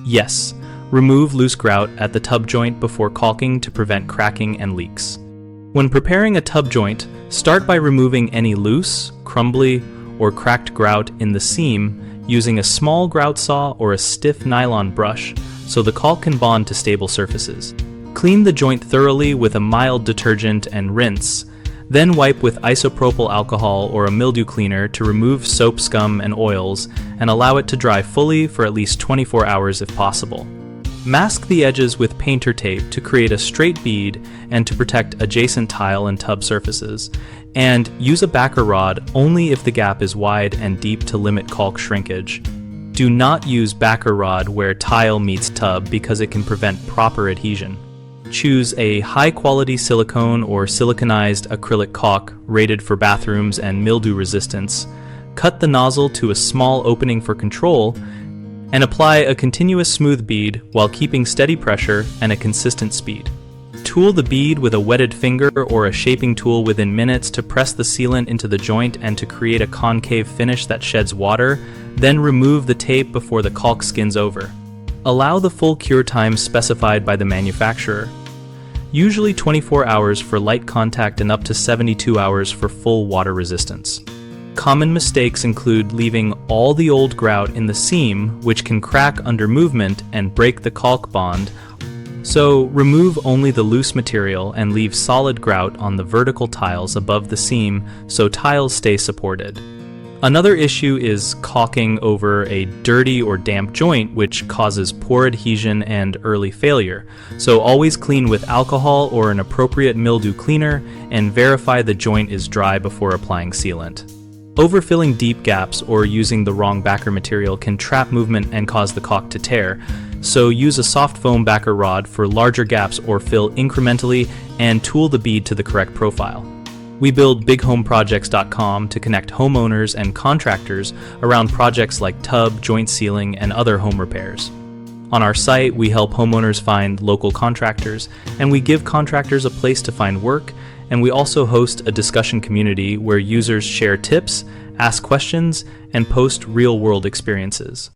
Yes, remove loose grout at the tub joint before caulking to prevent cracking and leaks. When preparing a tub joint, start by removing any loose, crumbly, or cracked grout in the seam using a small grout saw or a stiff nylon brush so the caulk can bond to stable surfaces. Clean the joint thoroughly with a mild detergent and rinse, then wipe with isopropyl alcohol or a mildew cleaner to remove soap scum and oils and allow it to dry fully for at least 24 hours if possible. Mask the edges with painter tape to create a straight bead and to protect adjacent tile and tub surfaces, and use a backer rod only if the gap is wide and deep to limit caulk shrinkage. Do not use backer rod where tile meets tub because it can prevent proper adhesion. Choose a high-quality silicone or siliconized acrylic caulk rated for bathrooms and mildew resistance. Cut the nozzle to a small opening for control and apply a continuous smooth bead while keeping steady pressure and a consistent speed. Tool the bead with a wetted finger or a shaping tool within minutes to press the sealant into the joint and to create a concave finish that sheds water, then remove the tape before the caulk skins over. Allow the full cure time specified by the manufacturer. Usually 24 hours for light contact and up to 72 hours for full water resistance. Common mistakes include leaving all the old grout in the seam, which can crack under movement and break the caulk bond. So remove only the loose material and leave solid grout on the vertical tiles above the seam so tiles stay supported. Another issue is caulking over a dirty or damp joint, which causes poor adhesion and early failure. So always clean with alcohol or an appropriate mildew cleaner and verify the joint is dry before applying sealant. Overfilling deep gaps or using the wrong backer material can trap movement and cause the caulk to tear, so use a soft foam backer rod for larger gaps or fill incrementally and tool the bead to the correct profile. We build bighomeprojects.com to connect homeowners and contractors around projects like tub, joint sealing, and other home repairs. On our site, we help homeowners find local contractors, and we give contractors a place to find work, and we also host a discussion community where users share tips, ask questions, and post real-world experiences.